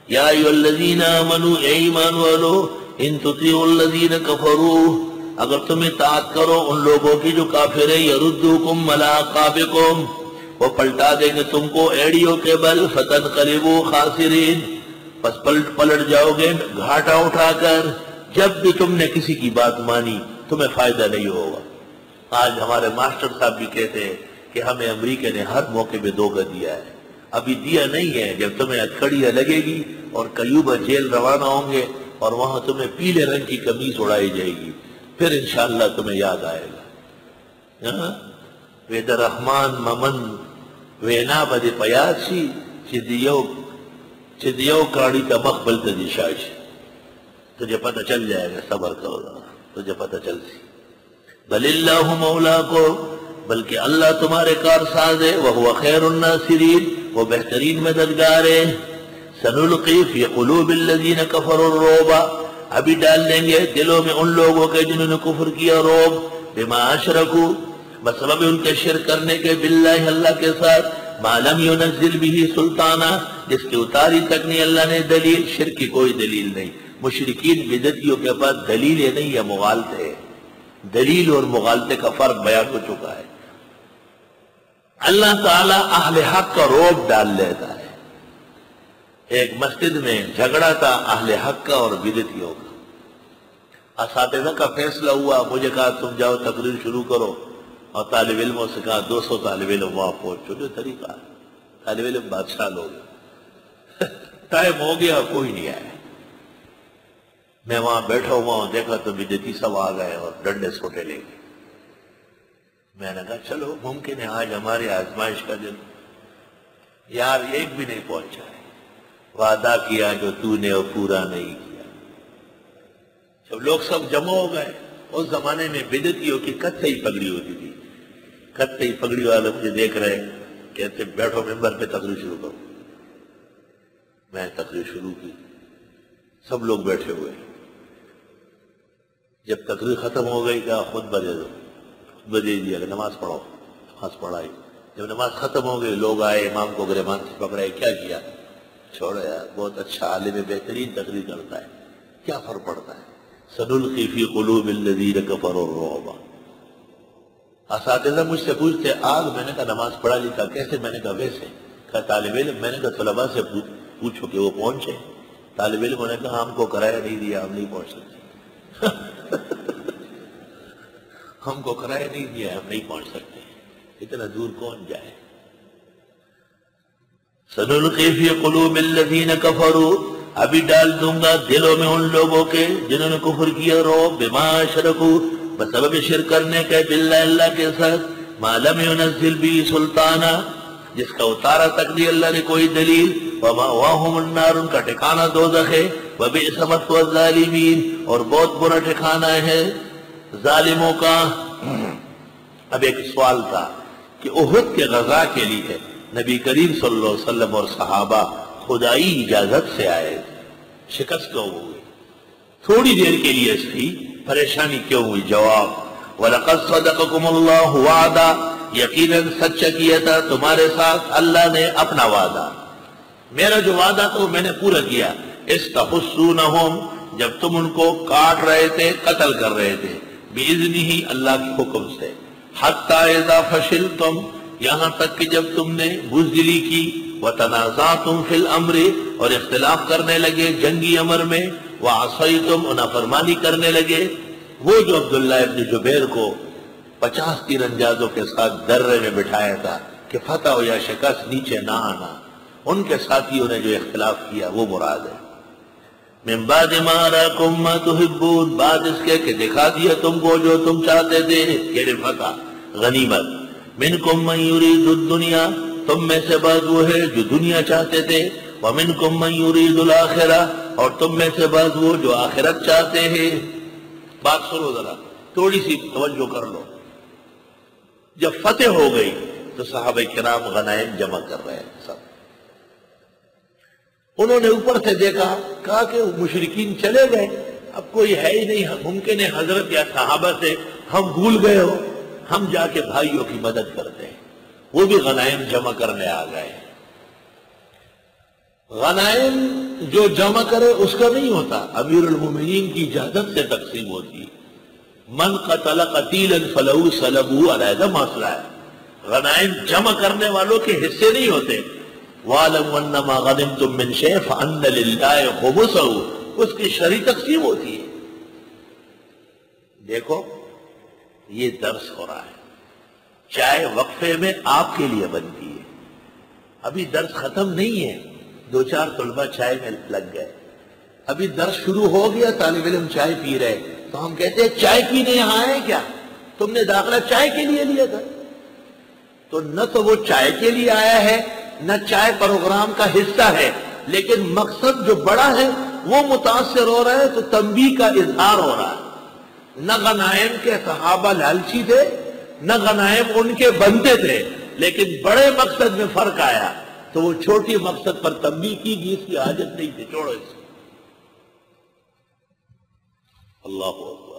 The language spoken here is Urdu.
یا ایھا الذین آمنوا، اے ایمان والو، ان تطیعوا الذین کفروا، اگر تم اطاعت کرو ان لوگوں کی جو کافر ہیں، یردوکم علی اعقابکم، وہ پلٹا دیں گے تم کو ایڑیوں کے بل، فتنقلبوا خاسرین، پس پلٹ جاؤ گے گھاٹا اٹھا کر۔ جب بھی تم نے کسی کی بات مانی تمہیں فائدہ نہیں ہوگا۔ آج ہمارے ماسٹر صاحب بھی کہتے ہیں کہ ہمیں امریکہ نے ہر موقع پہ دھوکہ دیا ہے، ابھی دیا نہیں ہے، جب تمہیں ہتھکڑیاں لگے گی اور قیوبہ جیل روانہ ہوں گے اور وہاں تمہیں پیلے رنگ کی قمیص اڑائی جائے گی، پھر انشاءاللہ تمہیں یاد آئے گا۔ وید رحمان ممن وینا بد پیاسی چدیو کاڑی کا مقبل تجشاش، تجھے پتہ چل جائے گا، صبر کرو، تجھے پتہ چل سی۔ بل اللہ مولاکم، بلکہ اللہ تمہارے کارساز ہے، وہو خیر الناصرین، وہ بہترین مددگار ہے۔ سنلقی فی قلوب الذین کفروا الرعب، ابھی ڈال دیں گے دلوں میں ان لوگوں کے جنہوں نے کفر کیا رعب، بما اشرکوا، بسبب ان کے شرک کرنے کے، باللہ اللہ کے ساتھ، ما لم ينزل به سلطانہ، جس کی اتاری تک نہیں اللہ نے دلیل، شرک کی کوئی دلیل نہیں۔ مشرکین بدعتیوں کے پاس دلیلیں نہیں ہے، مغالطے، دلیل اور مغالطے کا فرق بیان ہو چکا ہے۔ اللہ تعالیٰ اہل حق کا رعب ڈال لیتا ہے۔ ایک مسجد میں جھگڑا تھا اہل حق کا اور بدعتیوں کا، اساتذہ کا فیصلہ ہوا، مجھے کہا تم جاؤ تقریر شروع کرو، اور طالب علموں سے کہا 200 طالب علم وہاں پہنچو، جو طریقہ طالب علم بادشاہ لوگ۔ ٹائم ہو گیا کوئی نہیں آیا، میں وہاں بیٹھا ہوا ہوں، دیکھا تو بدعتی سب آ گئے اور ڈنڈے سوٹے لے گئے۔ میں نے کہا چلو ممکن ہے آج ہماری آزمائش کا دن، یار ایک بھی نہیں پہنچا ہے، وعدہ کیا جو تو نے وہ پورا نہیں کیا۔ جب لوگ سب جمع ہو گئے، اس زمانے میں بدعتیوں کی کتھئی پگڑی ہوتی تھی، کتھئی پگڑی والے مجھے دیکھ رہے کہتے بیٹھو ممبر پہ تقریر شروع کرو۔ میں تقریر شروع کی، سب لوگ بیٹھے ہوئے، جب تقریر ختم ہو گئی کہا خطبہ دے دو، خطبہ دے دیا کہ نماز پڑھو، نماز پڑھائی۔ جب نماز ختم ہو گئی لوگ آئے، امام کو گریبان سے پکڑائے، کیا کیا؟ چھوڑو یار، بہت اچھا عالم بہترین تقریر کرتا ہے، کیا فرق پڑتا ہے؟ سنلقی فی قلوب الذین کفروا الرعب۔ اساتذہ مجھ سے پوچھتے آج، میں نے کہا نماز پڑھا لی، کہا کیسے؟ میں نے کہا ویسے۔ کہا طالب علم، میں نے کہا طلباء سے پوچھو کہ وہ پہنچے۔ طالب علم نے کہا ہم کو کرایہ نہیں دیا، ہم نہیں پہنچ سکتے۔ ہم کو کرایہ نہیں دیا، ہم نہیں پہنچ سکتے، اتنا دور کون جائے؟ سنلقی فی قلوب الذین کفروا، ابھی ڈال دوں گا دلوں میں ان لوگوں کے جنہوں نے کفر کیا، رعب، بما اشرکوا، بسبب شرک کرنے کے، باللہ اللہ کے ساتھ، ما لم ينزل به سلطانہ، جس کا اتارا تک نہیں اللہ نے کوئی دلیل، ومأواہم النار، ان کا ٹھکانہ دوزخ ہے، وبئس مثوى الظالمین، اور بہت برا ٹھکانہ ہے ظالموں کا۔ اب ایک سوال تھا کہ احد کے غزا کے لیے نبی کریم صلی اللہ علیہ وسلم اور صحابہ خدائی اجازت سے آئے، شکست کیوں ہوئی؟ تھوڑی دیر کے لیے صحیح، پریشانی کیوں ہوئی؟ جواب، وَلَقَدْ صَدَقَكُمُ اللَّهُ وَعْدًا، یقیناً سچا کیا تھا تمہارے ساتھ اللہ نے اپنا وعدہ، میرا جو وعدہ تھا وہ میں نے پورا کیا۔ اِسْتَحُسُّونَهُمْ، جب تم ان کو کاٹ رہے تھے، قتل کر رہے تھے، بِإِذْنِهِ، اللہ کے حکم سے، حَتَّى إِذَا فَشِلْتُمْ، یہاں تک کہ جب تم نے بزدلی کی، وَتَنَازَعْتُمْ فِي الْأَمْرِ، اور اختلاف کرنے لگے جنگی امر میں، وَعَصَيْتُمْ، اور نافرمانی کرنے لگے۔ وہ جو عبداللہ ابن جبیر کو 50 تیر اندازوں کے ساتھ درے میں بٹھایا تھا کہ فتح ہو یا شکست نیچے نہ آنا، ان کے ساتھیوں نے جو اختلاف کیا وہ مراد ہے۔ من بعد ما اراکم ما تحبون، بعد اس کے کہ دکھا دیا تم کو جو تم چاہتے تھے، یعنی فتح، غنیمت۔ منکم من یرید الدنیا، تم میں سے بعض وہ ہے جو دنیا چاہتے تھے، ومنکم من یرید الاخرہ، اور تم میں سے بعض وہ جو آخرت چاہتے ہیں۔ بات سنو ذرا، تھوڑی سی توجہ کر لو۔ جب فتح ہو گئی تو صحابہ کرام غنائم جمع کر رہے ہیں سب، انہوں نے اوپر سے دیکھا، کہا کہ مشرکین چلے گئے، اب کوئی ہے ہی نہیں، ممکن ہے حضرت یا صحابہ سے ہم بھول گئے ہو، ہم جا کے بھائیوں کی مدد کرتے ہیں۔ وہ بھی غنائم جمع کرنے آ گئے۔ غنائم جو جمع کرے اس کا نہیں ہوتا، امیر المومنین کی اجازت سے تقسیم ہوتی ہے۔ من قتل قتیلا فلہو سلبہ علیحدہ مسئلہ ہے، غنائم جمع کرنے والوں کے حصے نہیں ہوتے۔ وَاعْلَمُوا أَنَّمَا غَنِمْتُم مِّن شَيْءٍ فَأَنَّ لِلَّهِ خُمُسَهُ، اس کی شرعی تقسیم ہوتی ہے۔ دیکھو یہ درس ہو رہا ہے، چائے وقفے میں آپ کے لیے بنتی ہے، ابھی درس ختم نہیں ہے، دو چار طلبہ چائے میں لگ گئے، ابھی درس شروع ہو گیا، طالب علم چائے پی رہے، تو ہم کہتے ہیں چائے پینے یہاں آئے کیا؟ تم نے داخلہ چائے کے لیے لیا تھا؟ تو نہ تو وہ چائے کے لیے آیا ہے، نہ چائے پروگرام کا حصہ ہے، لیکن مقصد جو بڑا ہے وہ متاثر ہو رہا ہے، تو تنبیہ کا اظہار ہو رہا ہے۔ نہ غنائم کے صحابہ لالچی تھے، نہ غنائم ان کے بنتے تھے، لیکن بڑے مقصد میں فرق آیا تو وہ چھوٹی مقصد پر تنبیہ کی گئی، اس کی حاجت نہیں تھی، چھوڑو اس کو۔ اللہ اکبر۔